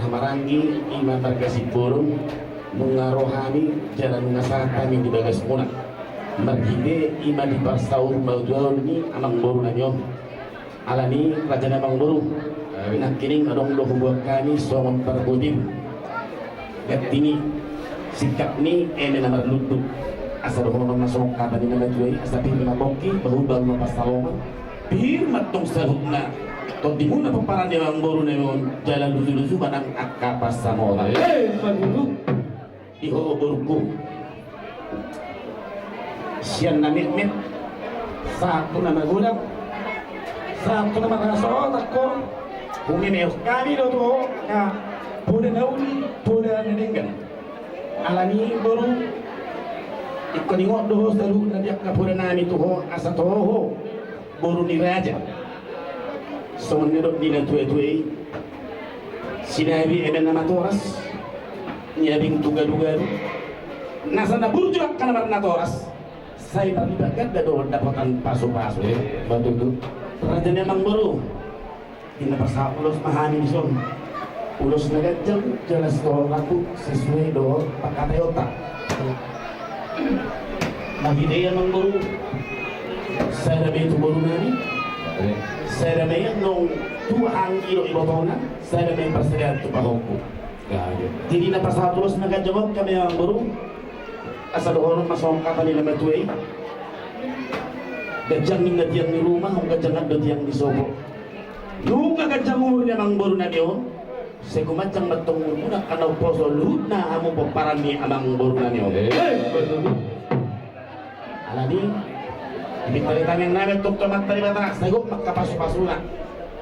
hamarangi iman terkasih burung mengarohani jalan ngasata yang dibagas muna margide iman di pasaur baudol ni amang boru nanyo alani raja amang boru nak kining adong lo buat kami songon perbudim gatini sikap ni nama lutut asal orang masuk kata di nama tuai asal pilih naboki berubah pasalongan bir matong salukna to di muna paparan ni amang boru nayon jalan lusu-lusu banang akapas sama orang Pagulu. ihoborku siyan na mit satu na magulang satu na makasot ako humimew kami do to na pura na uli pura na dinggan alani baru ikaningot do sa loob na diyak na pura nami to asa to baru ni raja so nirot di na tuwe-tuwe sinabi eden na matoras nyabing duga-duga nasa na burjok ka naman na toras saya terlibat do dapatan paso-paso betul raja memang baru tinapasa ulos mahani son ulos na gajang jelas do laku sesuai do pakatayota magide memang baru saya rabe itu baru nani saya rabe nung tuang ilo ibotona saya rabe persediaan tu pahongku jadi na pasatulos na gajawab kami ang baru asal orang masuk kata ni nama tuai gajang ni ngatiang ni rumah ang gajang ada tiang di sobo luka gajang umurnya mang baru na niyo saya kumacang batong muna kanaw poso luhut na amo paparan ni amang baru na niyo alani ibitalitan yang namin tuk tomat tali bata sagop magkapaso-pasuna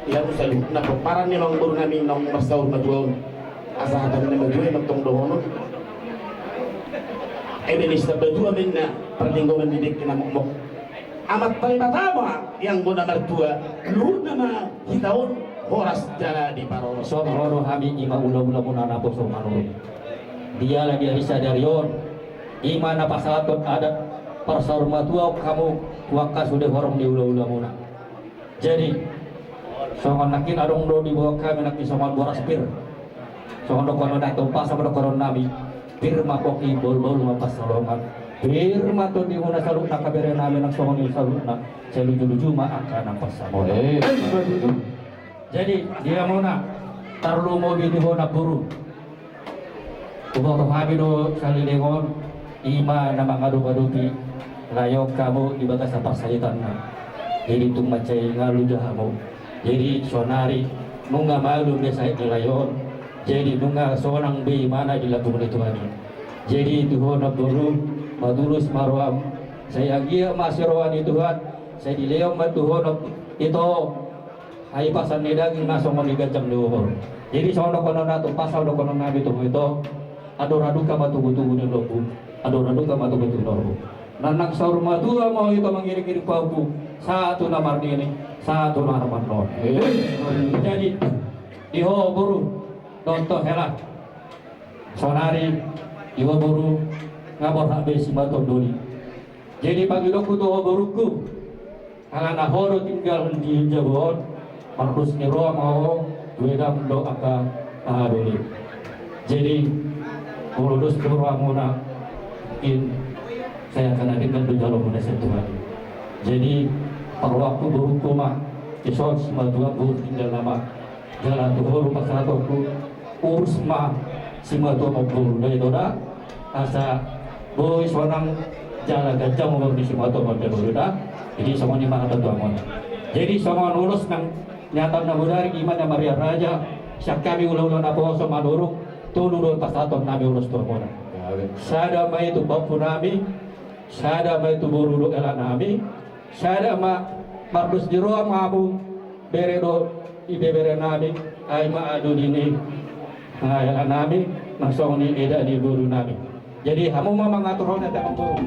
iyan mo sa luhut na paparan ni amang baru namin nang masaur maduon asa kami na maduon magtong dohonon Ebelis na berdua minna perlingkungan didik kinamukmuk amat tayo matama yang guna mertua luhut nama hitaon horas jala di paroros Sohoro hami ima ula-ula munana poso manurut dia lagi arisa darion ima na pasatot ada persarma tua kamu waka sudah horong di ula-ula muna jadi songon nakin adong do di bawah kami nak songon boras pir songon do kono dato pasa pada koron nabi firma koki bol-bol mapas salongan firma to di muna saluk nak kabere nabi nak songon di saluk nak seluju-luju ma akan nampas salongan jadi dia muna tarlu mo bini hona buru ubah rohabi do salilengon ima na mangadu-gadupi layok kamu di batas apa sayitan na jadi tung macai ngalu jahamu jadi sonari nunga malu biasa di layon jadi nunga seorang bi mana di lagu itu hari jadi Tuhan buru madulus marwam saya gia masih rawani Tuhan saya di leong Tuhan itu hai pasan nedaging nasong manigajang luhur jadi sono kono nato pasal do kono nabi tuh itu adoradu ka matugu-tugu ni lobu adoradu ka matugu-tugu lobu nanang saur madua mau itu mengiring-iring pauku satu na mardini satu na harapan non jadi iho buru Tonto hela sonari iwa buru ngabor habe si baton doli jadi pagi doku tuh buruku karena horo tinggal di Jabon markus ni roa mau duedam do aka doli jadi urus roa muna in saya akan hadirkan di dalam muna Tuhan jadi perwaku buruku mah isot semua dua buru tinggal nama jalan tuhur pasatoku urus mah sima tu mau buru dari doda asa boy sonang jalan gajah mau di sima tu mau buru dah jadi semua ni mah ada tu amon jadi semua urus nang nyata na budari gimana Maria Raja siap kami ulah-ulah na poso manuruk tulur pasaton nabi urus tu amon sada mai tu bapu nabi sada mai tu buru do ela nabi sada ma mardus jero mabu beredo ibebere nabi ay maadu dini ay nabi masong ni eda di guru nabi jadi hamu mau mengatur hona tak guru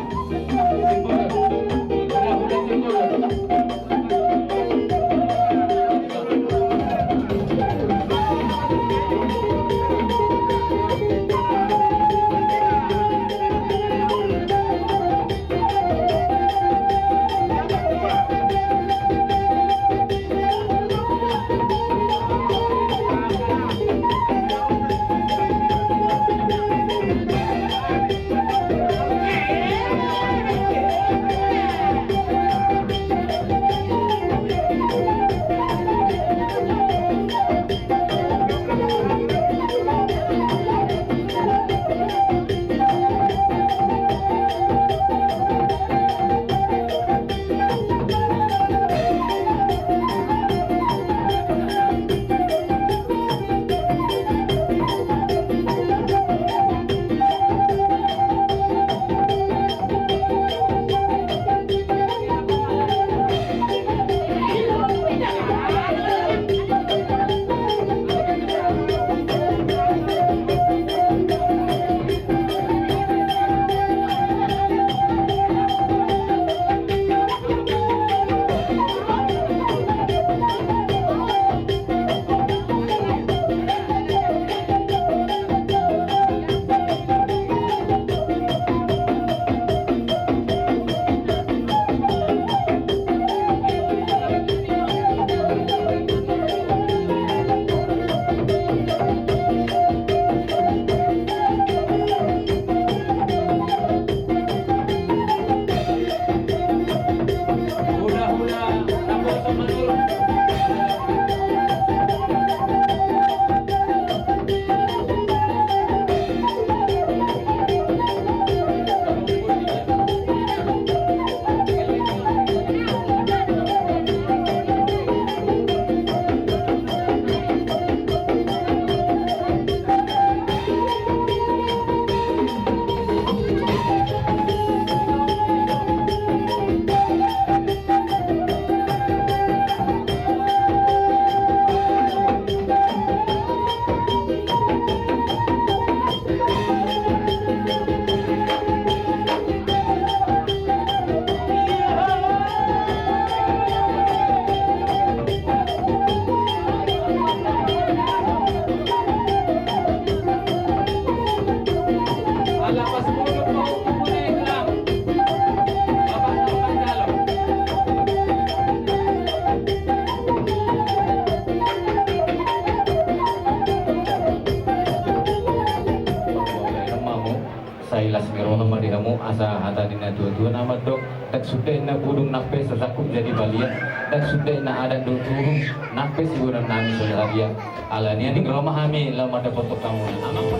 kamu asa hata dina dua nama dok tak sudah na budung nape sasakup jadi balian tak sudah na ada dua turun nape siguran nami saudara alania di rumah kami lama ada foto kamu apa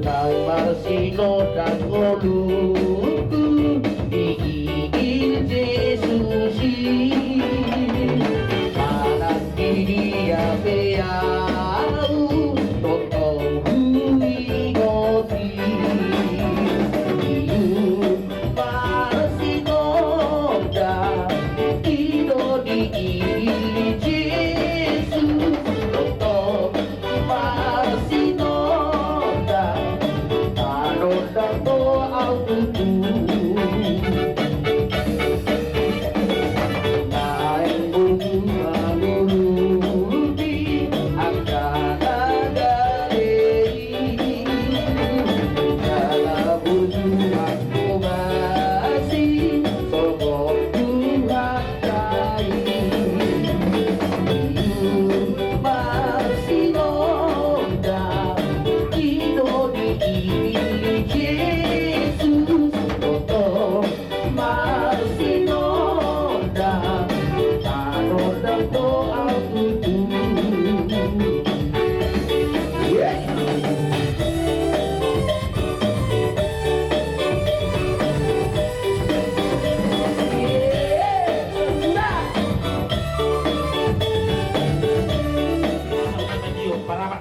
Nang Marsino dan Ngoluku diingin Yesus Panas dia beau Totong hui ngoti Marsino dan Ido diingin Yesus Totong Marsino dan Taruh au tutu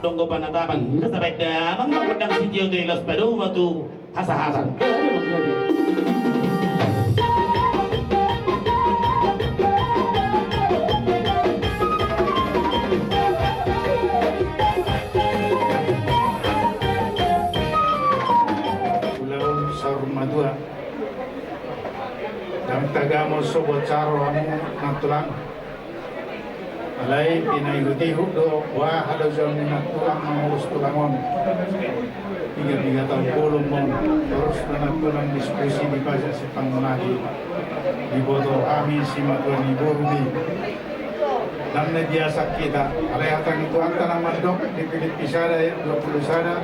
donggo panatapan kasabay damang magundang si Diyo de los Peru matu hasa-hasa Ulaun Sarmadua dan tagamo sobo caro anu natulang alai pinaikuti hudo wa halo jam natulang mengurus tulangon 3 tahun belum mon terus natulang diskusi di baca sepang menagi di bodo kami si matuan ibu rudi dan biasa kita alai hatan itu antara madok dipilih pisada 20 sana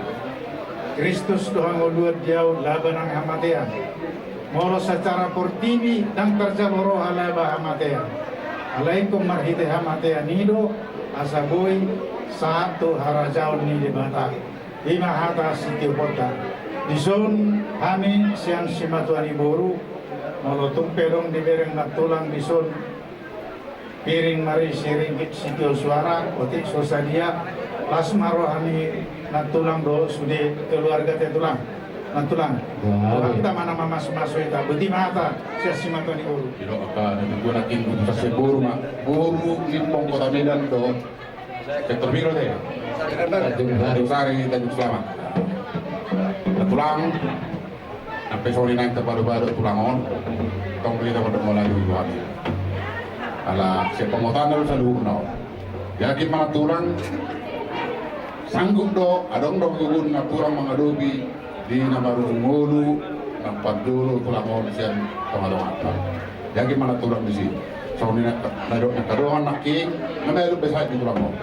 Kristus doang uluat jauh labanang hamatean moro secara portibi dan terjaboro halaba hamatean alaikum marhite hamatean nido asaboi satu harajaun ni di bata lima hata siti kota dison kami siang simatuan iboru molotung pelong di bereng natulang dison piring mari siringkit sitio suara otik sosadia las maro kami natulang do sude keluarga tetulang natulang kita mana masuk itu beti mata siang simatuan iboru Ilo apa naguguna natin sa siguro ma buru limpong kota Medan do sektor biro deh Tanjung Sari Tanjung Selamat tulang sampai sore naik terbaru-baru tulangon tong kita pada mulai dulu ala si pengotan harus selalu kenal jadi mana tulang sanggup do adong do gugun na tulang mengadobi di nama ngulu nampak dulu tulangon siang pengadong apa jadi mana tulang di sini sore naik kadohan naking mana lu besar di tulangon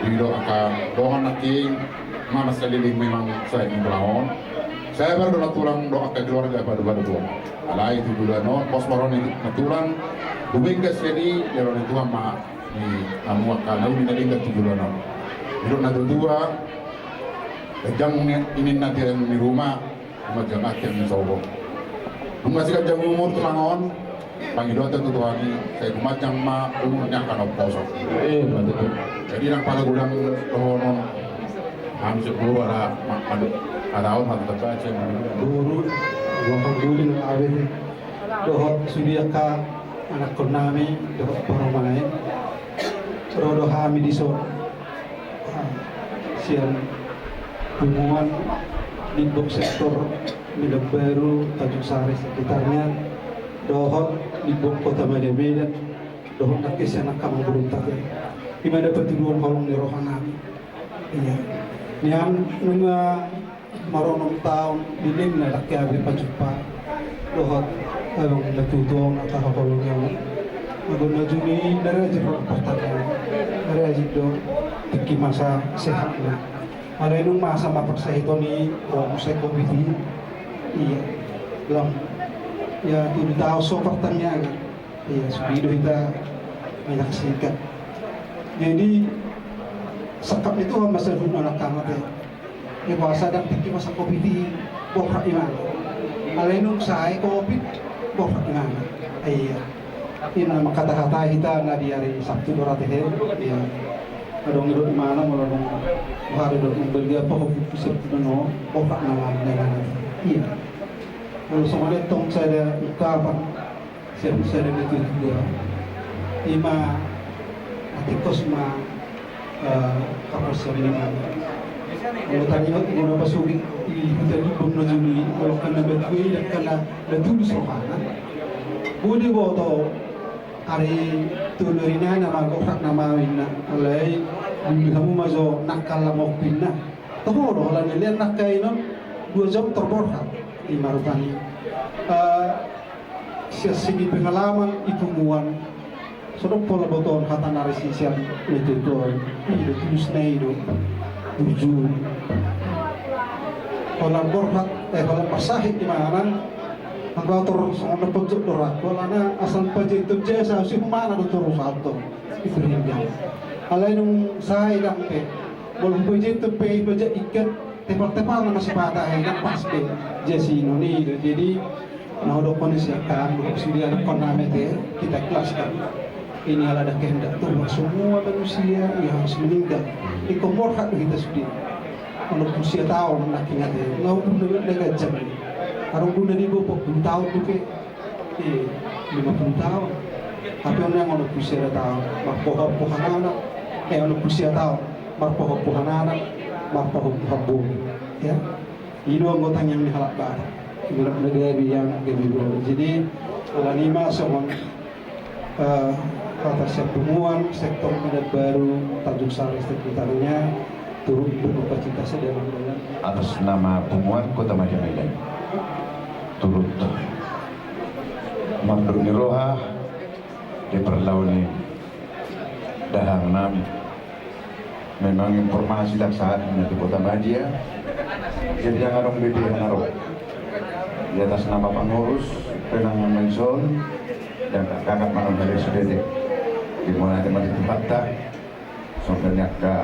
Dilo akan doang nanti mana sekeliling memang saya ingin berlawan. Saya baru tulang doa ke keluarga pada buang. Alai itu dulu no pos maron itu natulang. Bubinggas jadi jalan itu ama di amu akan lalu tadi ke dulu no. Dilo nado dua. Kejang ini nanti yang di rumah macam yang sobo. Masih kejang umur tulangon. Pangidot itu tuani saya macam ma umurnya kan oposok. Betul. Jadi yang pada gudang tohono hampir sepuluh ada awal mata terbaca guru gua guru ng awet dohot sudiaka anak konami dohot poromanay rodo hami diso siang hubungan di sektor Milag Baru Tanjung Sari sekitarnya dohot di kota Medan dohot nakis anak kamu beruntak di mana pertuduhan kolong di rohanami iya niang nunga maronom taon dilim na laki abri pajupa dohot along natutong at kolong yang magun na juni dara jero pertanyaan Area jido tiki masa sehat na. Ada nung masa mapaksa ito ni musay COVID. Iya, lam. Ya tuh tahu soportannya kan. Iya, subido kita menyaksikan. Jadi sakap itu masa dulu anak kamat ya. Ini puasa dan tiki masa COVID bokrak iman. Ada nung saya COVID bokrak iman. Iya. Ini nama kata-kata kita na di hari Sabtu dorate he ya adong hidup di mana mau dong hari dong beli apa fokus no opak nama dengan iya kalau soalnya tong saya ukapan saya itu juga lima atikos ma kapal sebelumnya kalau tadi guna pasuki tadi pun najumi kalau kena betui dan kena letus rohana budi boto hari tulurina nama gokak nama winna alai kamu mazo nakal lamok pinna tahu doh lan lihat nakai non 2 jam terborhat di Marutani segi pengalaman itu muan sudah pola boton kata narisisian itu terus naido tujuh kalau borhat kalau pasahit di mana ang terus ang pojok dorak wala na asal pajit itu jasa si mana do terus alto ifrinja alay nung say lang pe bolong pajit itu pe pajak ikat tepal-tepal na masih patah ay pas pe jesi no ni jadi nah do kondisi kan sudah ada konamete kita kelaskan ini ada kehendak Tuhan semua manusia yang harus meninggal di kompor hak kita sudah untuk usia tahun nak ingat ya ngau pun dengan jam Karung guna di bawah 40 tahun tu ke 50 tahun tapi orang yang usia tahun marpohop anak orang usia tahun marpohop anak marpohop ya ini anggota yang dihalak bar negara yang kedua jadi alanima semua atas pertemuan sektor minat baru Tanjung Sari sekitarnya turut berduka cita sedalam-dalam atas nama Pemuan Kota Madya Medan turut mandurni roha di perlauni dahang nami memang informasi saat ini di Kota Madya jadi yang arong bedi yang arong di atas nama pengurus penangan menson dan kakak manong dari sudede di mana teman itu fakta soalnya ke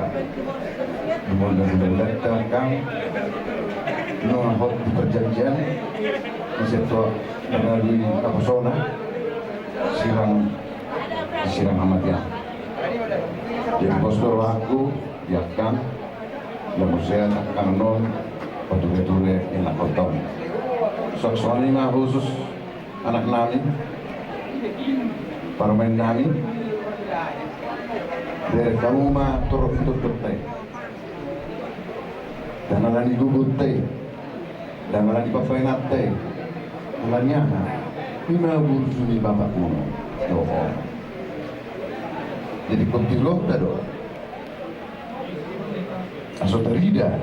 dimulai datang menghot di perjanjian Seto dari Kapusona siram amat ya. Jadi postur aku yakan yang usia takkan non pada enak kotor. Soalnya mah khusus anak nami, parmen nami. Dari kamu mah turut teh, dan ada di gugut teh, dan ada di papainat teh. Mulanya, lima burjuni bapak kuno, jadi kontilok dado, asoterida,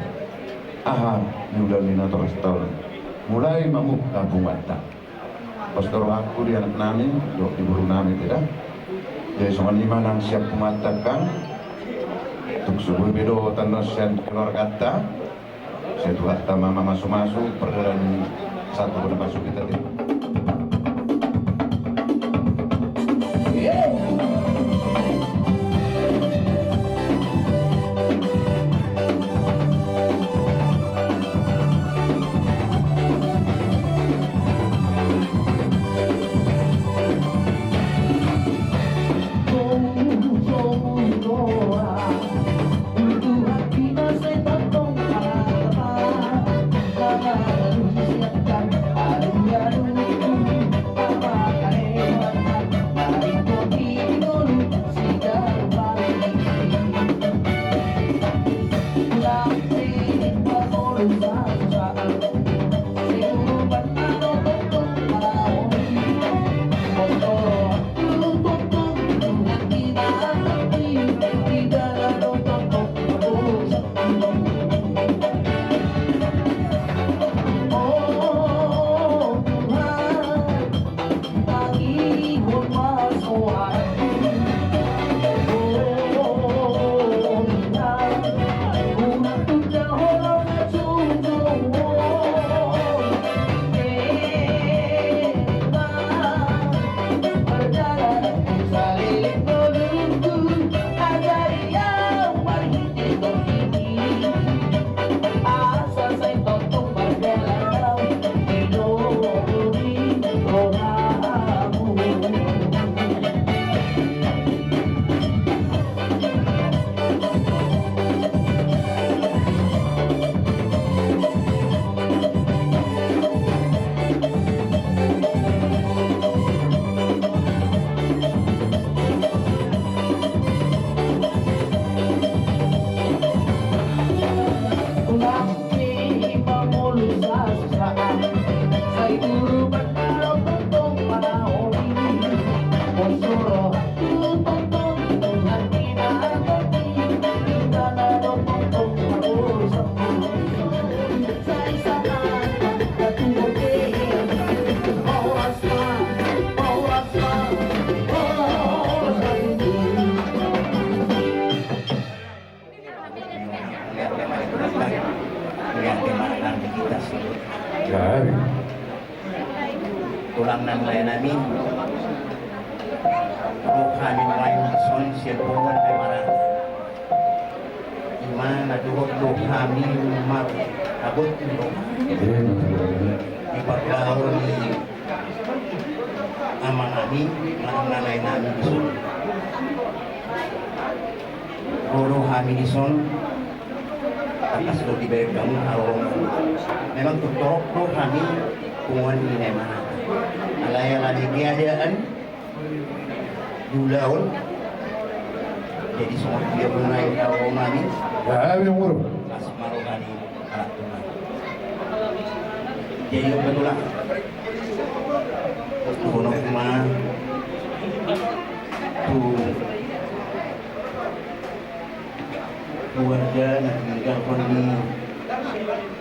aha, nyulalina torestol, mulai mamuk kampung mata. Pastor aku di anak nami, dok di buru nami tidak, jadi soal lima nang siap kumatakan, untuk sebuah bedo tanah siap keluar kata, saya tuh kata mama masuk perjalanan satu pada masuk kita Siapkan, ada kami rohani main son sirbuan ay marata iman na duhot rohani mar abot nito ipaglaho ni ama namin ang nanay namin ison rohani ni son atas lo diberi kamu arong memang tutorok rohani kungan ini mana alaya lagi keadaan dulaun jadi semua dia mulai arong nami Grabe yung guru. pas marogani alat tunai jadi kebetulan kuno kuma tu keluarga nak meninggalkan di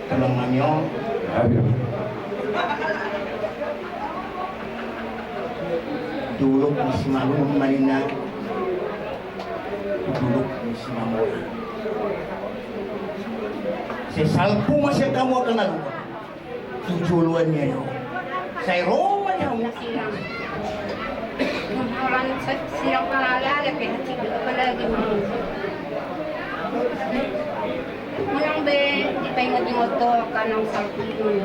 Tulang Namyo Grabe. duluk ni si Malung Marina duluk ni si Mamora sesalpu masih kamu akan lalu tujuluannya yo saya roman yang silang. Orang silang palala kaya hati palagi mo. Munang be di pay moto kanang salpilon.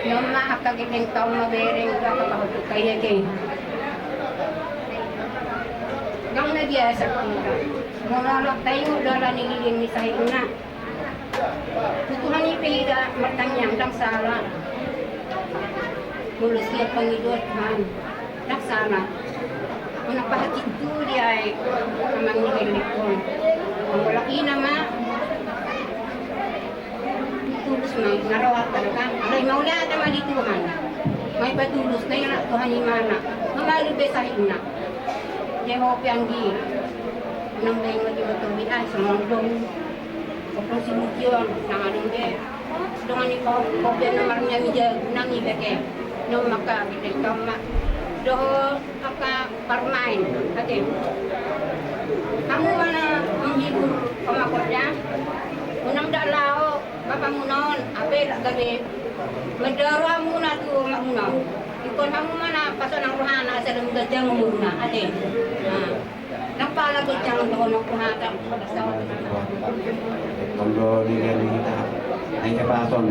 Yung makakagiging taong mabereng ka kapag kaya kay. Gang nagya sa kanila. Muna tayo dala nigiling ni sahiyo na. Tutuhan ni Pida matanyang lang sala. Mulus niya Panginoon man. Laksana. Kung napahatid ko di ay amang nihilikon. Ang malaki naman. Tulus may narawat talaga. Alay maula naman di Tuhan. May patulus na yun at Tuhan ni Mana. Mamalube sa hina. Jehovah ang di. Nang may mag-iwatubi ay sa mga dong. Kapag sinutyon na anong de. Doon ni Kopya naman niya midya nang ibeke. Nung makakita kama. Doon maka parmain. Ate. Kamu mana menghibur pemakornya? Unang dalao, bapak munon, apel gabi. Medara muna tu mak munon. Ikon kamu mana pasanang rohana sa lumgajang muna, ate. Napala ko siyang doon ng kuhata. Kalau lihat kita hanya pason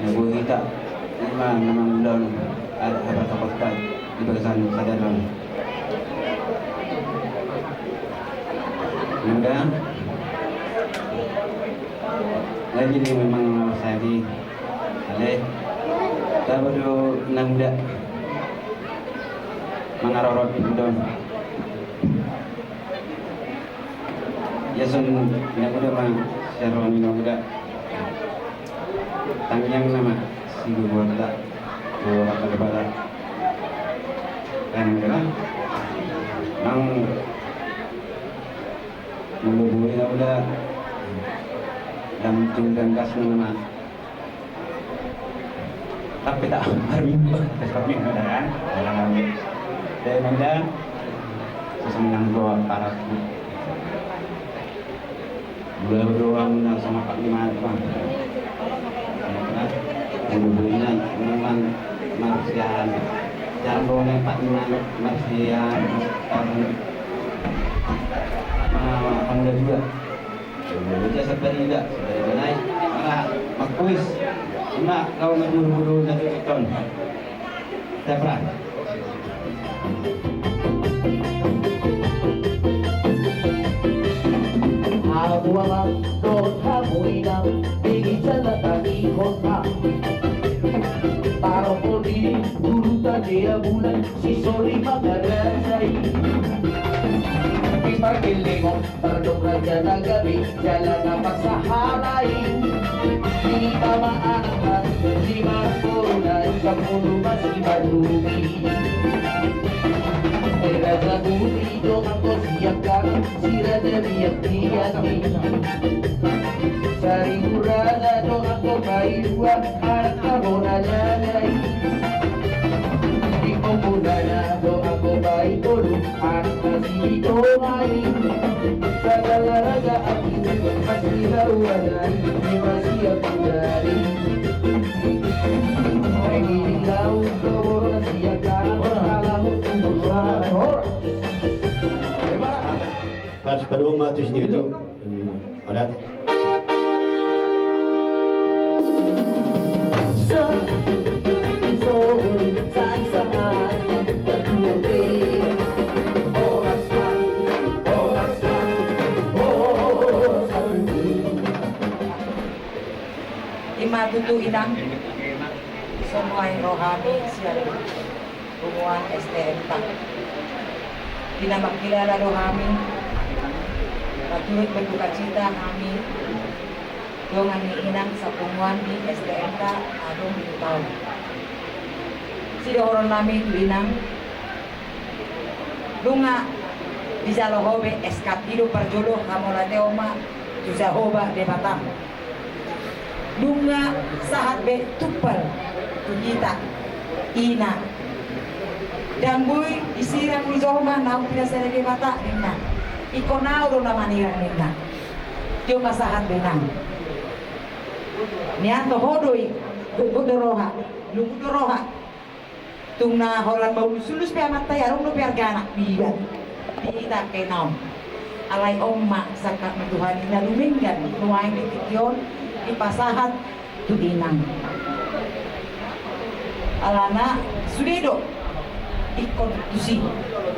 yang kita memang belum ada apa-apa di bagian sadaran. Mudah lagi ni memang saya di tak perlu nang muda mengarorot don. Yasun yang muda mang seroni yang muda tangyang nama si gubernur tak orang kepada kan kan mang menghubungi yang muda dan tinggal gas nama tapi tak hari kami ada kan dalam kami dan muda sesenang doa para boleh berdoa menang sama Pak Lima Bang. Mudah-mudahan memang marsian. Jangan boleh Pak Lima marsian. Kamu juga. Boleh seperti juga. Dari naik malah makuis. Emak kau ngejuru-juru dari ton. Teprak. Walang doon hamoy ng bigit sa latangikot na Parang poli, gurutan niya bulan si Soli Magarasay Ipagilingon, pardong radya na gabi, jala na pagsahalay Di tamaangan, di mapunan, sa puno masimalubi Raja Budi dong ako siapkan si Raja Biyak-Biyaki Sari Murada dong ako kailwa anak kamu nalalay Di ko muna na dong ako kaitulong anak na si Tomain Sa galaraga aking masirawanay di masiyap dari Ay ikaw gawor na siya ka kalahot sa hora. Pas paduma tu sendiri tu. Alat. Sa isoon sa isahan pagkuti oras man Imatutu inang semuai rohani sial hubungan STM tak tidak kilala rohani paturut berduka cita kami dongan ni inang sa punguan di STM tak adong di tahun sida orang nami tu inang dunga bisa lohobe eskapilo perjolo kamolate oma tusahoba de batang dunga sahat be tupal kita ina dan bui isirang ni zoma nau pinasara de bata nina ikonau do na manira nina yo masahat benang nianto hodoi gudoroha lugudoroha tungna holan mau sulus pe amata ya rum no pe argana bibat kita kenau alai omma sakat Tuhan ina luminggan nuai mitikion ipasahat tu inang alana sudedo ikon tusi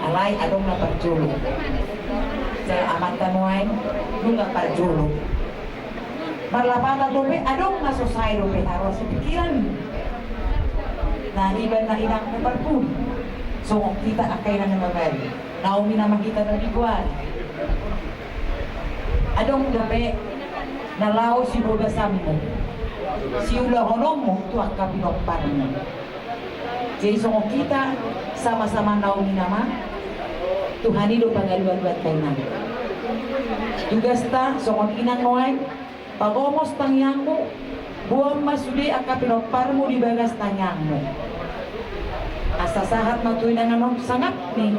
alai adong na parjolo sa amata nuai nunga parjolo marlapata dope adong na sosai dope harus pikiran na iban na inang kuparpun so kita akay na namagari naumi na makita na biguan adong dope nalao si bogasam mo si ula honom mo tuak kapinokpan mo jadi songo kita sama-sama naumi nama Tuhan itu pangaluan-luan kainan tugas ta songo inang noay pagomos tangyang mo buang masudi akapinokpan mo di bagas tangyang mo asa sahat matuin ang anong sangat ni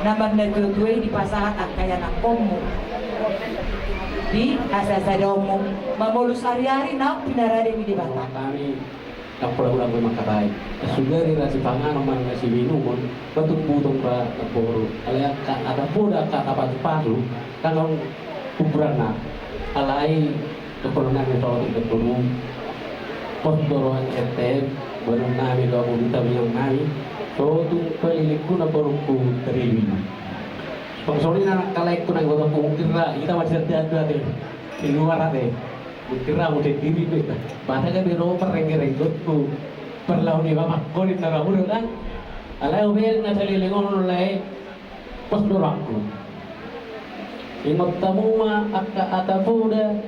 naman nagtutuay di pasahat akayan akong mo di asasadaw mo mamulus hari-hari na pinarari mi di bata kami ang pulang-pulang bermakaray kasugari rasi pangan naman na si Winumon batong-butong ba nagpuro alaya ada po da kakapatu-patu kanong kubran na alay kekolongan ito ang nagpuro posdoroan RT baru namin daw po bitaw yung namin so itong palilig ko na parang po tarilin pag-sorry na kalay ko ng gawang kung kira, kita masih hati-hati di luar ate kira mo diri bata ka biro pareng-renggot ko perlaw ni mamak ko ni narahuro kan alay ubel na salilingon ulay pasdorak ko ingot tamuma akka atapuda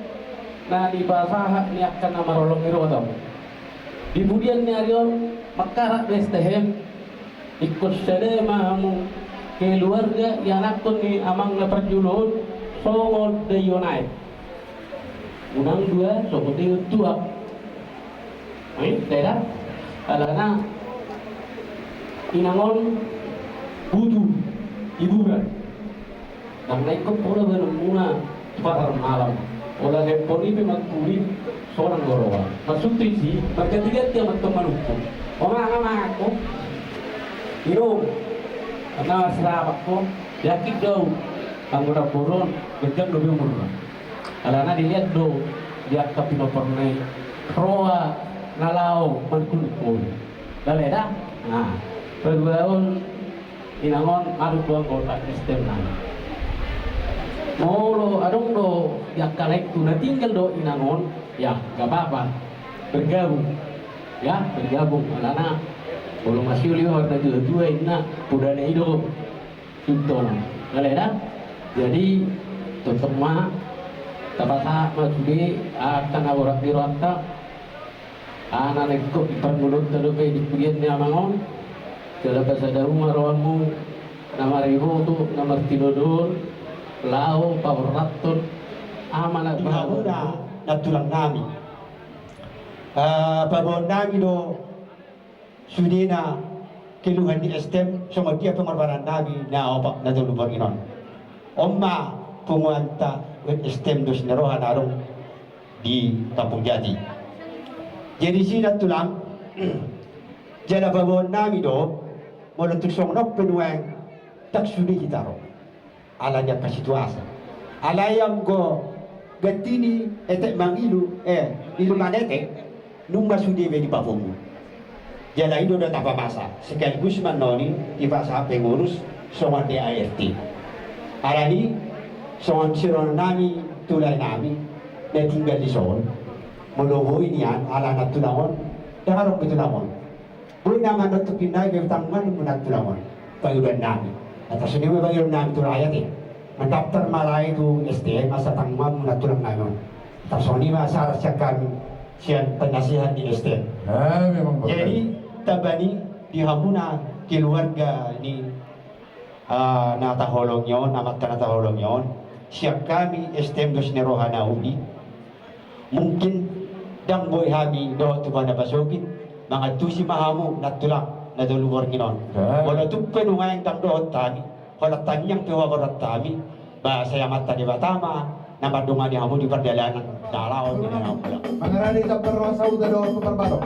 na di basaha ni akan na marolong irotam di budian ni arion makarak bestehem ikut sedemamu keluarga yang nakon ni amang na perjulon songod de yonay unang dua songod de tuak ay daerah alana inangon budu iburan nang naikot pula bermuna pasar malam olah neponi pe magkulit seorang gorowa masukti si berketiga dia teman hukum orang aku minum karena serabak ko yakin daw ang mura puron gajang lebih umur alana dilihat daw dia kapinopernay kroa nalao mankulpon daleda nah perbuaon inangon marut buang kota sistem na molo adong do yak kalek tu na tinggal do inangon ya gak apa-apa bergabung alana kalau masih lihat warna dua ini budaya hidup itu lah, jadi terutama tabata masudi akan awak dirata, anak lekuk permulut terlebih di kuliahnya mangon, kalau ada rumah rawamu, nama ribu tu nama tinodor, lau pawratun, amanat baru dah natulang nami pabon nami do sudina keluhan di STM sama dia pemerbaran nabi na opak na tulubang inon omma pumuanta with STM dos nerohan arong di Kampung Jati jadi sina tulang Jala babon nami do, mula tusong nok penuang tak sudi kita ro. Alanya kasituasa. Alayam go gatini etek mangilu ilu manete numba sudi be di babomu. Jala ido do tapa masa. Sekaligus manoni tiba sa pengurus songan di AFT. Arani songan siron nami tulay nami na tinggal di son. Muluho inian ala na tulangon darok tulangon. Bulan naman na ito pinay, may tangman mo nagtulaman. Payulan namin. At kasi hindi mo payulan namin ito rayat eh. Mandaptar malay ito SDM, asa tangman mo nagtulang namin. Tapos hindi masaras siya kami siya panasihan di SDM. Memang Jadi, tabani, di hamuna keluarga ni natahulong yon, amat ka natahulong yon. Siya kami SDM dos nerohana uli. Mungkin dang boy hami do tuba na basugin. Mga tusi mahamu natulak na duluwar ginon. Wala tu penungay tang doon tani. Wala tanyang tuwa barat tami. Ba saya mata di batama na madungan ni hamu di perjalanan dalaw ni na pula. Mangarani sa perwasa udah do perbaro.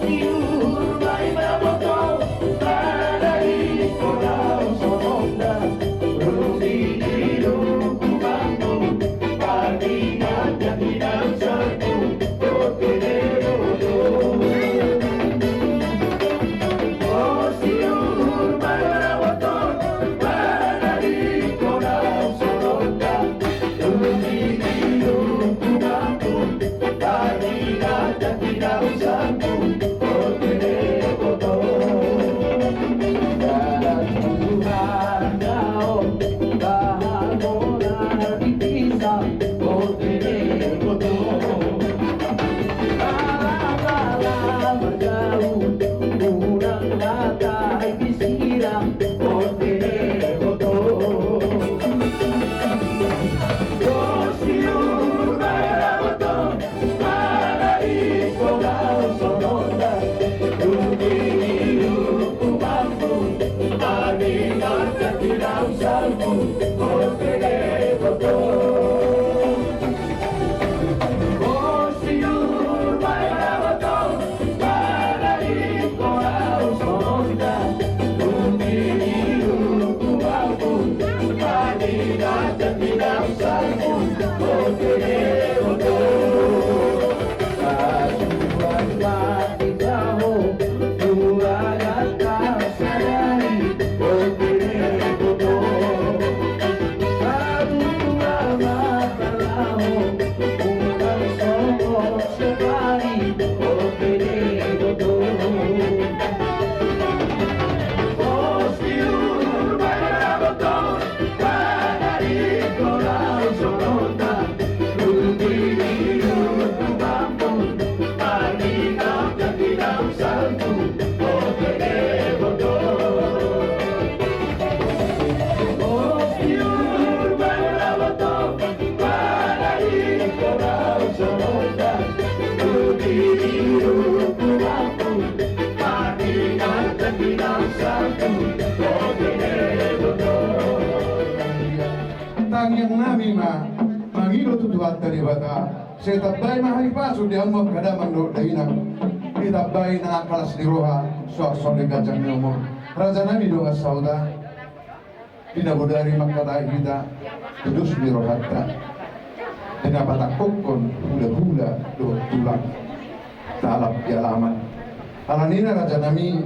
You ma mangilo tutuhat dari bata setabay mahalipaso di amok kada mando daina itabay na kalas di roha so gajang ni umur raja nami do sauda dinabodari makata kita terus di rohatta dinabata kokon hula-hula do tulang talap di alaman alanina raja nami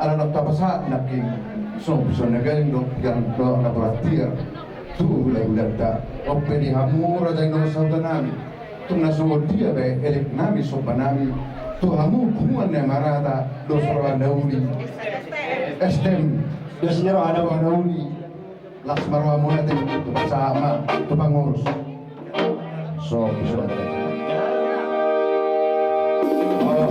ala nagtapasa naking so nagaling do pikan do nabratir tu hula-hula ta openi hamu raja ino sauda nami tung nasungod dia be elek nami sopanami tu hamu kumuan ne marata do sorwa dauli estem do sinero ada dauli las marwa monate tu sama tu pangurus so bisa oh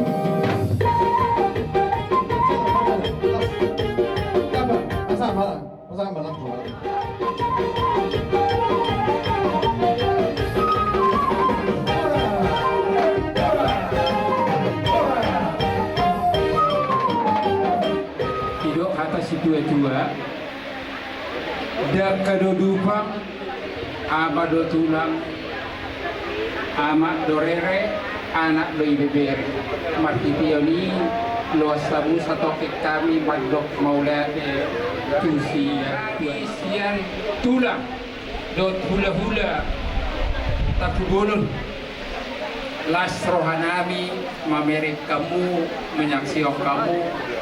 pasang balang situa-tua da kadodupang ama do tulang ama do rere anak do ibeber mati pioni lo sabu satoke kami madok maula tusi isian tulang do hula-hula takubulun las rohanami mamerek kamu menyaksiok kamu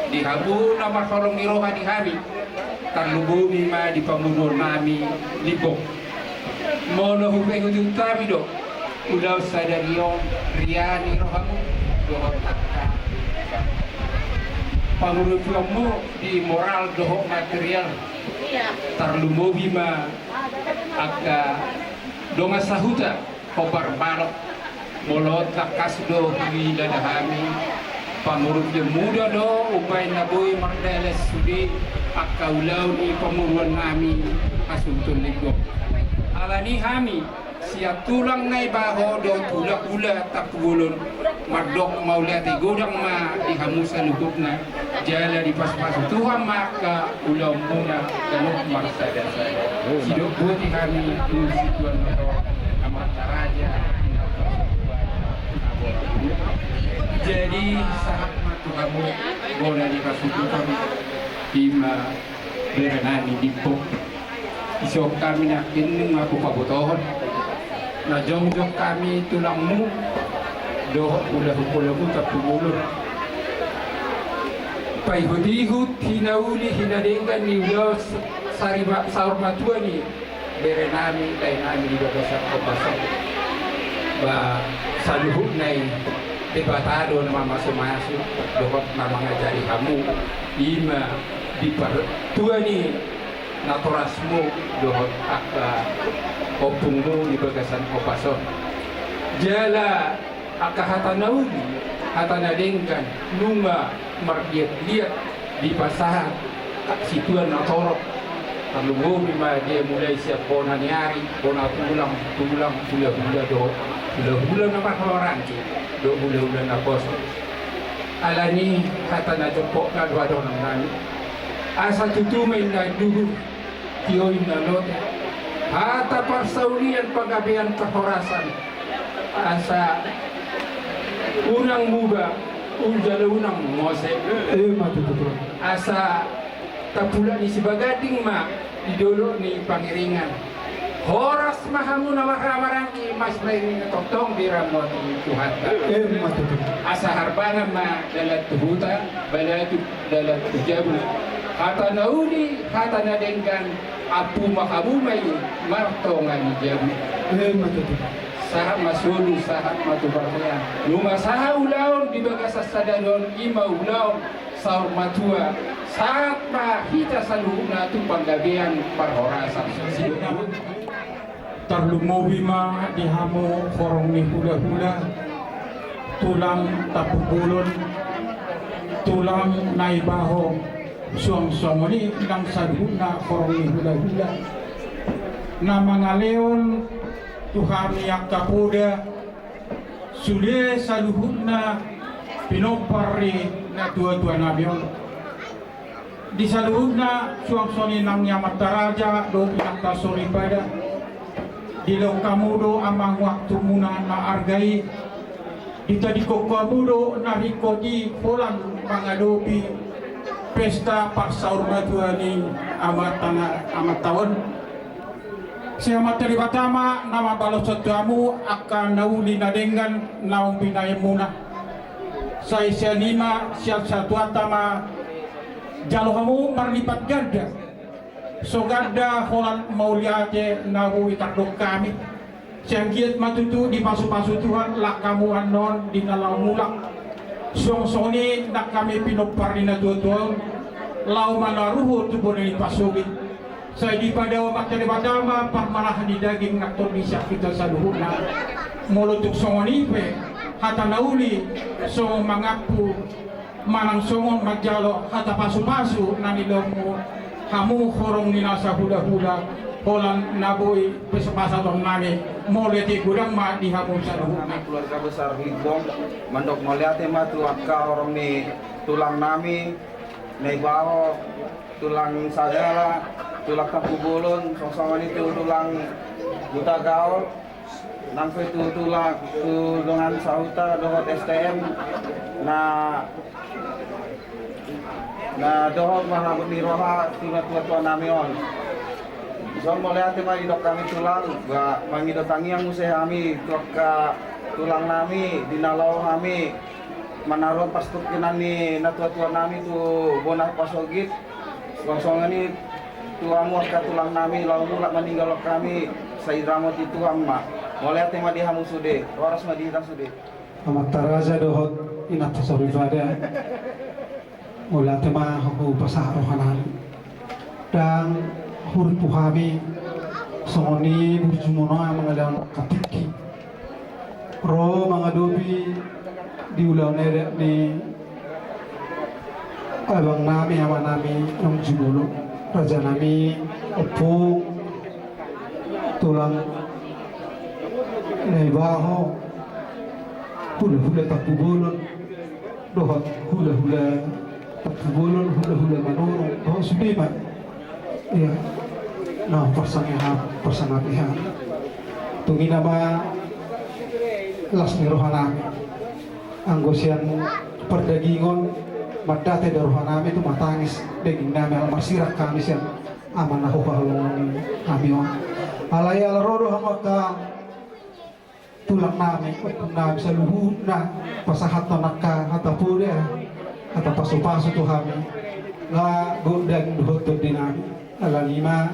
dihabu nama kolong di roha di hari tarlubumi ma di pamunur nami libok mono hubeng ujung kami do udah sadarion riani rohamu dohok takka pamunur kamu di moral dohok material tarlubumi ma aga donga sahuta kobar balok molot takas do di dadahami pamurut yang muda do upay naboy mardeles sudi akaulaw ni pamuruan nami asuntun ligo alani hami siap tulang ngai baho do tulak ula takbulun madok maulati godang ma di hamusa lugupna jala di pas-pas Tuhan maka ulau muna kanuk marsada saya hidup buti kami tusi tuan do amat raja jadi saat matu kamu boleh dikasihkan bima berenani dipok isok kami nakin ngaku pabutohon na jongjok kami tulangmu doh ulah tak pulur pai hudihut hinauli hinadenggan ni ulah sariba saur matua ni berenani dainami di bagasan kopasok ba saluhut nai debatado nama masuk-masuk dokot nama ngajari kamu ima tua ni naturasmu dokot akka opungmu di bagasan kopasok jala akka hatanaudi hatanadengkan nunga mardiat-liat di pasahan situan natorok lalu ima dia mulai siap pona niari pona tulang hula-hula do hula-hula nama orang do hula-hula na bos alani kata na jempok na dua do nang asa tutumay na dugo tiyoy na lot hata parsaulian pagabian kahorasan asa unang muba unjala unang mose asa tapula ni si bagading ma idolo ni pangiringan horas mahamu na makamarangki mas na ini totong diramot ni Tuhan asa harbana ma dalat tuhuta balatu dalat tujabul kata nauli kata nadenggan apu makamumay martongan jabu sahat masulu sahat matubaraya luma saha ulaon di bagasa sadadon ima ulaon saur matua saat ma hita saluhuna tu panggabian parhorasan tarlumowi ma dihamu korong ni hula-hula tulang tapupulon tulang naibaho suang-suang ni nang saluhuna korong ni hula-hula na mga leon Tuhan yang kapuda sudah saluhuna pinopari na dua-dua nabion di saluhuna suang-suang nang yamat taraja do pinang tasori pada Dilaw kamudo amang waktu muna na argai dita di kamudo na rikodi pulang pangadobi pesta paksaur majuani amat tahun siya terlibat tama nama balos satuamu akan nauli na dengan naung binay muna sa isya lima siya satu atama jalo kamu marlipat ganda so ganda holan mauliate nahu itakdok kami siang giat matutu di pasu-pasu Tuhan lah kamu anon di nalau mulak song-songi nak kami pinopar di na Tuhan lau manaruhu tubuh dari pasugi saya di pada obat dari badama parmalah di daging naktor bisa kita saluhuna mulutuk songoni pe hata nauli song mangapu manang songon majalo hata pasu-pasu nanilomu kamu khorong ninasa hula-hula holan naboi pesepasa tong nami moleti gudang ma di hamu saluhuna keluarga besar Hidong mandok moliate ma tu akka orang ni tulang nami nei baho tulang sagala tulang kapubulun song-songan itu tulang buta gaul nangpe tu tulang tu dengan sahuta dohot STM na dohot mahabut ni roha tua nami on so mulai ate mari dok kami tulang ba mangi dotangi yang museh kami ka tulang nami dinalau kami manaron pastuk kinani na tua nami tu bonah pasogit song-songan ni tuamu ka tulang nami lau mulak meninggal kami saidramot itu amma mulai tema di hamu sude waras madi hitam sude amat taraja dohot inat sorifada mulai tema aku pasah rohanan dan huruf puhabi songoni burjumuno mengalang katiki ro mengadobi di ulau nere ni abang nami ama nami yang jumulu raja nami opung tulang nebaho hula-hula takubulun dohot hula-hula takubulun hula-hula manurung dohot sudimat iya nah persangatihan tungi nama las nirohanami anggosian perdagingon madate darohanami itu matangis daging nami almasirak kami sian amanah halong kamion alaya alrodo hamaka tulang nami nami saluhuna pasahat nakka hatapude hata pasu-pasu tu kami la godang dohot dinami ala lima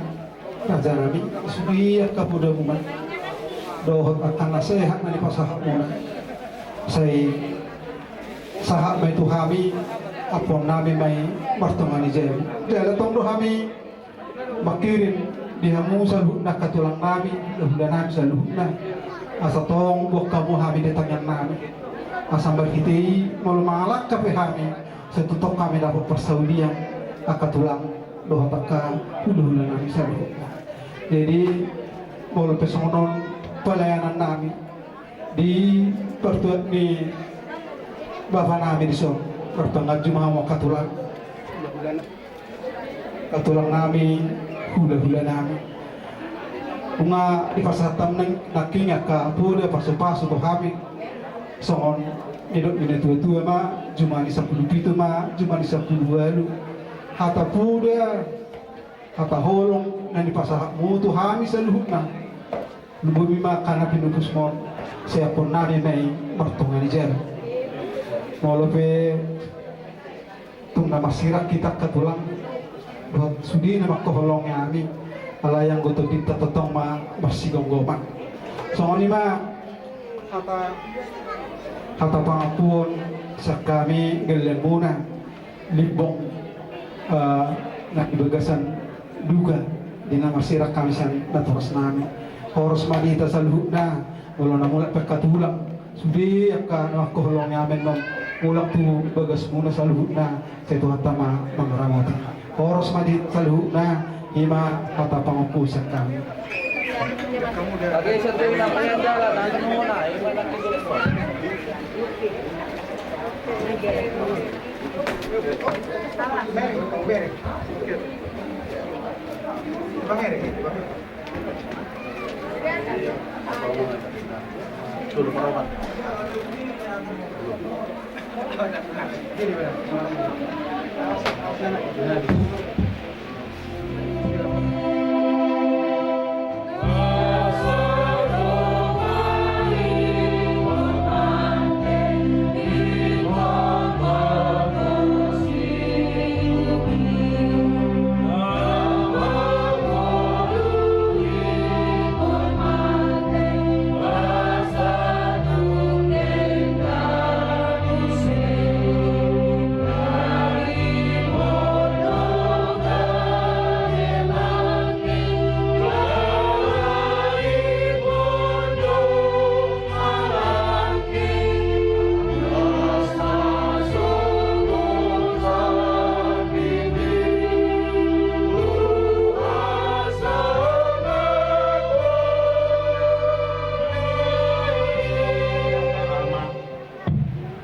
raja nabi sudiya kapuda muma dohot akan nasehat nani pasahat muna say sahat may tuhami apon nabi may martumani jem dala tong dohami makirin dihamu saluhna katulang nabi dohla nabi saluhna asa tong buak kamu hami detangan nabi asam berhiti malumalak kape hami setutok kami dapat persaudian akatulang doa taka hulu-hulu nami saluhna jadi mau pesonon pelayanan nami di pertuat ni bapak nami di son pertengah Jumat mau katulang nami hula-hula nami bunga di pasatam neng nakinya ka puda pasu-pasu to kami songon hidup ini tua-tua ma Jumat di 10 pitu ma Jumat di 10 walu hata puda hata holong na di pasahak mutu hami saluhna lububi ma kana pinupus mo saya pun nani may martungan ijar molope tung na masirak kita katulang buat sudi na makoholongnya ami ala yang goto kita tetong ma masigonggoman songoni ma hata pangapun sa kami galian muna libong na ibagasan duga di nama sirak kami san naturas namin horos manita sa luhut na wala na mula pagkatulang sudi ka na koholong namin nung mulak tu bagas muna sa luhut na sa ito hatama mangaramoti horos manita sa luhut na hima kata pangupusan kami lagi satu yang jalan aja muna ibadah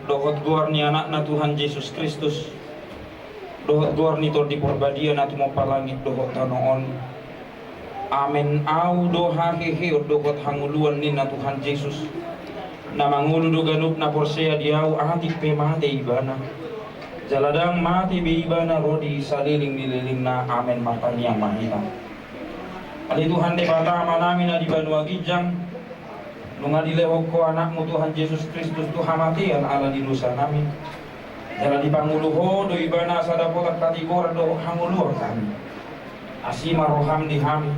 Dohot gor ni anak na Tuhan Yesus Kristus. Dohot gor ni tor di porbadian at mo palangit dohot tanoon. Amen au doha hehe dohot hanguluan ni na Tuhan Yesus. Na mangulu do ganup na porsea diau ahati pe mate ibana. Jaladang mati be ibana rodi saliling nililing na amen matani yang mahita. Ali Tuhan de bata manami na di Banua Gijang. Nunga dilehok ko anakmu Tuhan Yesus Kristus Tuhan matian ala di dosa namin. Jala di panguluho do ibana sadapotak katigor do hanguluh kami. Asima roham di hami.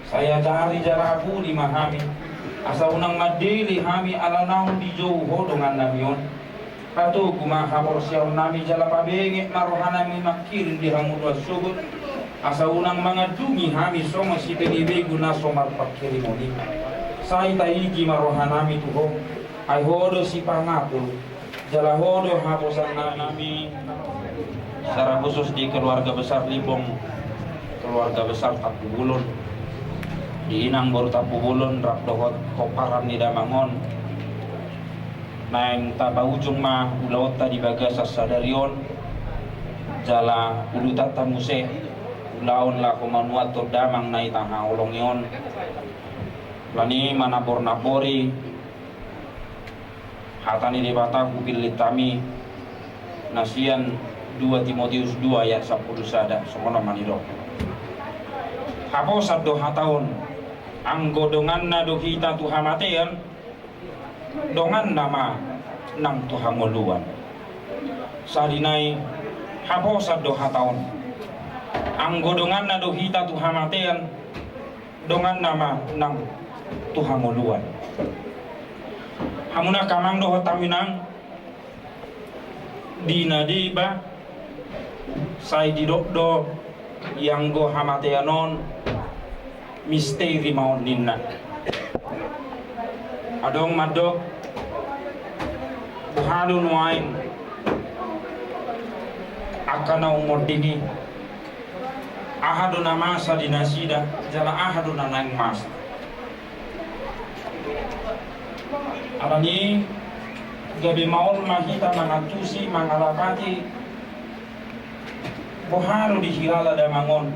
Saya cari jara aku di mahami. Asa unang madili hami ala naun di jauho dengan namion. Patu kumaha porsiaw nami jala pabenge marohanami makirin di hangulua subut. Asa unang mga dungi hami soma si penibe guna somar pakirimoni. Sai taigi marohanami tuho ay hodo si pangapul jala hodo hapusan nami secara khusus di keluarga besar Libong, keluarga besar Tapubulon di Inang Boru Tapubulon rak dohot koparan di Damangon naeng taba ujung mah ulawot tadi bagas sadarion jala ulu tata muse ulaon la komanuat to damang nai taha olongion lani manabor-nabori hatani debata kubil litami nasian 2 Timotius 2 ayat 10 sada semono maniro hapo sabdo hataon anggo dongan na do kita Tuhan matean dongan nama nang Tuhan ngoluan sadinai hapo sabdo hataon anggo dongan na do kita Tuhan matean dongan nama nang Tuhan ngoluan hamuna kamang doho taminang dina diba sai didokdo yang go hamateanon misteri maun ninna adong madok buhadun wain akana umur dini ahaduna masa dinasida jala ahaduna nang masa alani gabi maul mahita mangatusi mangalapati boharu di hirala damangon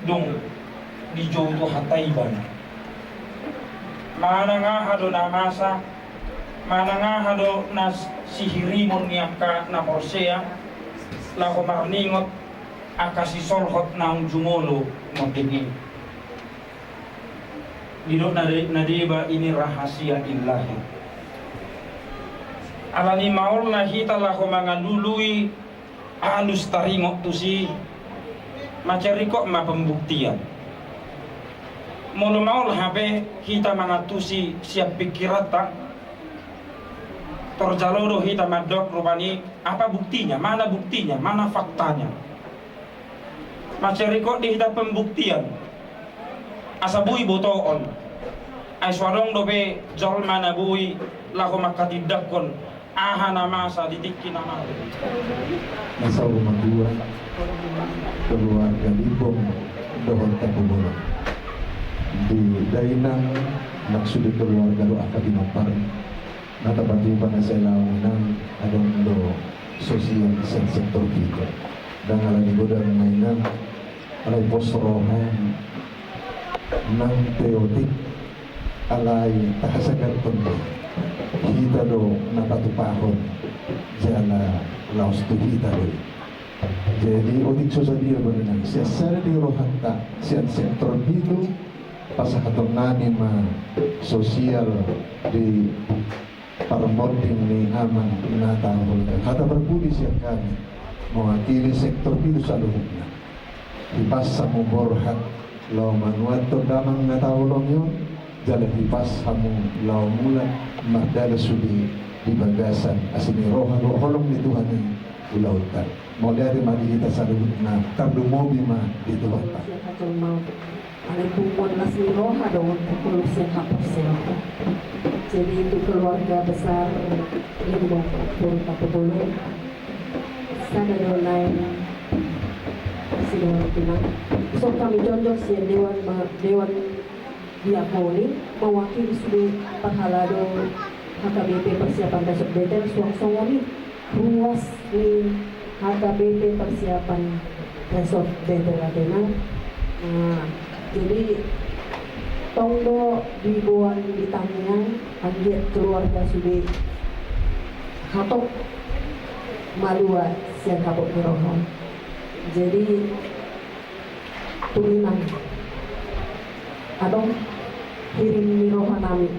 dung di jauh hataiban mana nga hado na masa mana nga hado na sihirimon niyaka na porsea lako marningot akasi solhot na jumolo magdigi dilo na diba ini rahasia ilahi alani maul nahita lako mga lului alus taringok tu si macari kok ma pembuktian mulu maul habe kita mga tusi siap pikirata terjalodo kita madok rupani apa buktinya mana faktanya macari kok di kita pembuktian asabui botoon ay swarong dobe jol mana bui lako makatidakon aha nama sa ditikki nama Nasa rumah dua keluarga Libong dohon Tapubulon di Dainang maksud keluarga do akadinopar natapatipan na sa ilawang adong do sosial sa sektor kita dan alani godang mainan alay posrohan nang teotik alay tahasagan tondo hita do napatupahon jana laos tu hita do. Jadi utik sosadia berenang siya di rohanta siya sektor itu pasahaton nani ma sosial di parmoding ni aman natahol kata berbudi siya kami mewakili sektor itu saluhukna hipas samu borhat lau manuat to damang natahulong yun jala hipas samu lau mula mardala sudi di bagasan asini rohan holong ni Tuhan ni ulautan mau dari mari kita saluhukna kardu mobi ma di Tuhan ta ada kumpul nasi roha dong pukul hapus roha. Jadi itu keluarga besar ibu pun tak boleh. Sana lain sidang pinang. So kami jonjol si dewan diakoni mewakili sudut pahalado HKBP persiapan besok betel suang ini ruas ni HKBP persiapan besok betel adenang. Nah, jadi tongdo dibuang di tangan anggit keluarga sudah hatok malua siang kapok merohon. Jadi tulinan adong kirim mirohan nami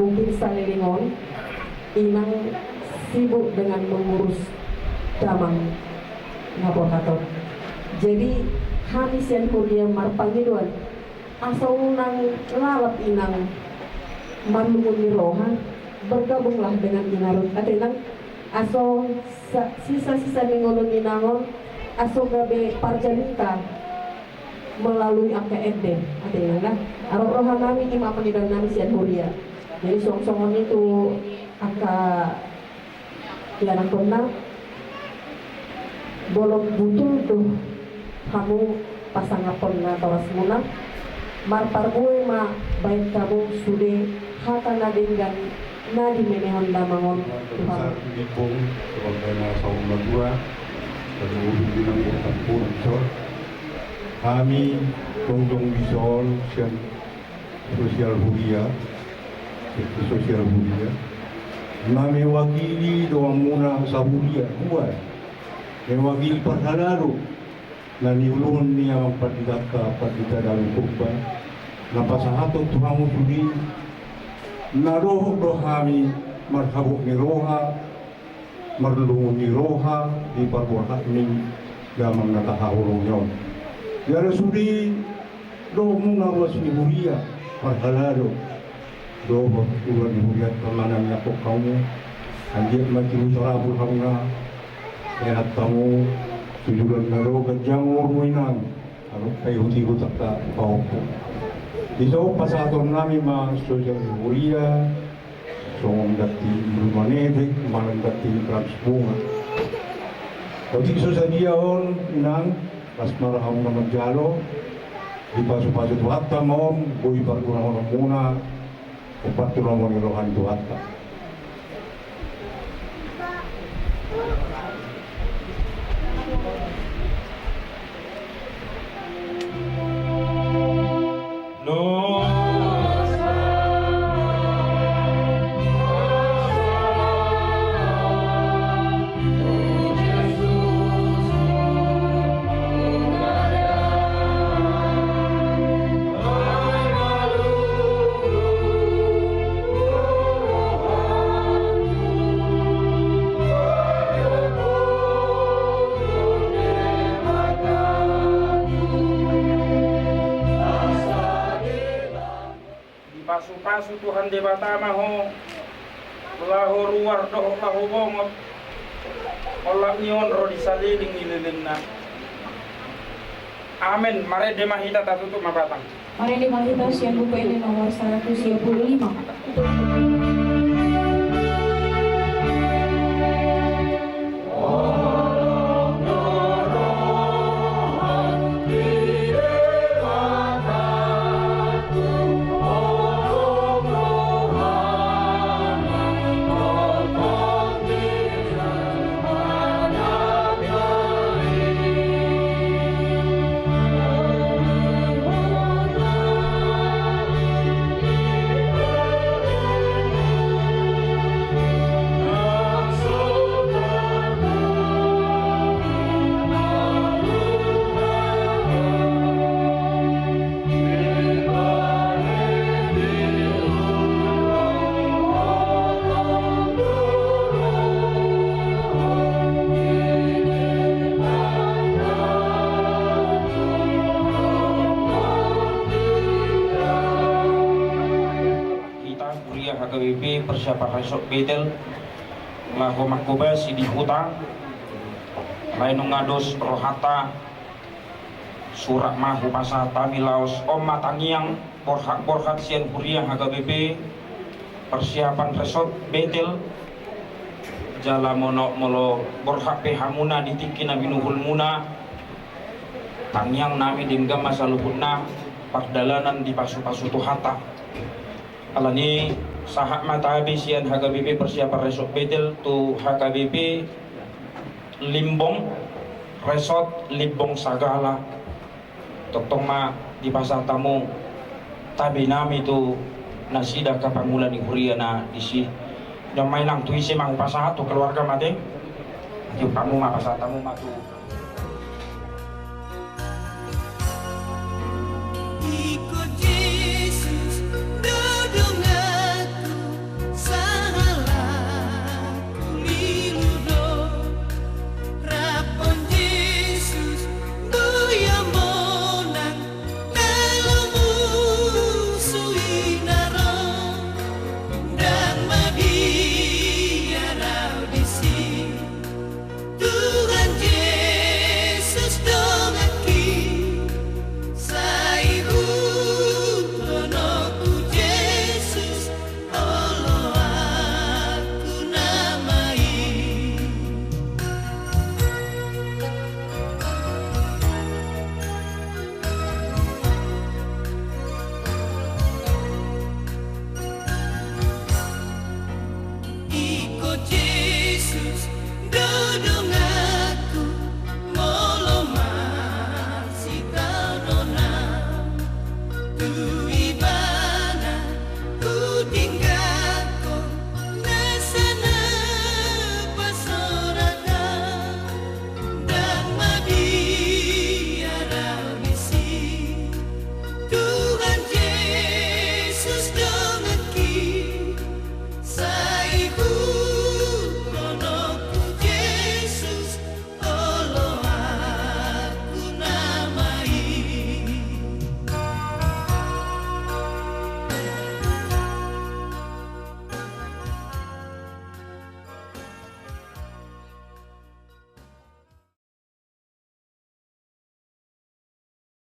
mungkin salilingon inang sibuk dengan mengurus damang ngapor katon. Jadi kami siang kuliah marpangiduan asal nang lalap inang manungun mirohan bergabunglah dengan inarut atenang asal sisa-sisa mingulun inangon asal gabe parjanita melalui AKFD atenang kan arok rohan nami imam pengidan nami sian huria jadi song-songon itu kianang kondang bolong butul tuh kamu pasangapon na tawas muna marpar gue ma baik kamu sudah hata nadinggan na dimenehon damangon Tuhan Ipong sebagai masa umur dua dan hubungan dengan pun kami tongdong bisol dan sosial huria kami wakili doang muna sa huria kuat mewakili perhalaru na niulungan niya ang pagdita dalam kurban na pasahatok Tuhan sudi na roho kami marhabok ni roha marlungon ni roha di parbuhat ni gamang natahahulong yon yara sudi roho muna was ni huria marhalado roho ulan ni huria kamanan niya po kamu anjir makiru sarabul kamu na enak kamu tujuan naro kajang uruinan ano kayo hindi ko takta paupo iso pasaton nami ma sosial huria so dati lumanede malang dati transbunga pati sa diaon nang mas marahang na magjalo di paso-paso tuhatta maon buhay parkurang muna o paturang mo ni rohan tuhatta pasu Tuhan di batama ho lahu ruar doh lahu bongot olak nyon ro disaliling nililing na amin mare de mahita tatutup mabatang mare de mahita siang buku ini nomor 125 Oh persiapan resort betel laho makubas di huta lain ngados rohata surat mahu pasata milaos om matangiang borhak sian huriang HKBP persiapan resort betel jala mono molo borhak pehamuna ditiki na binuhul muna tangiang nami dinggam masa luhutna pardalanan di pasu-pasu tuhata alani sahak mata habisian HKBP persiapan resort betel tu HKBP Limbong resort Limbong Sagala totong ma di pasar tamu tabi nami tu nasida kapangulan di huriana isi nyamai lang tuisi mang pasar tu keluarga mate ati kamu ma pasar tamu ma tu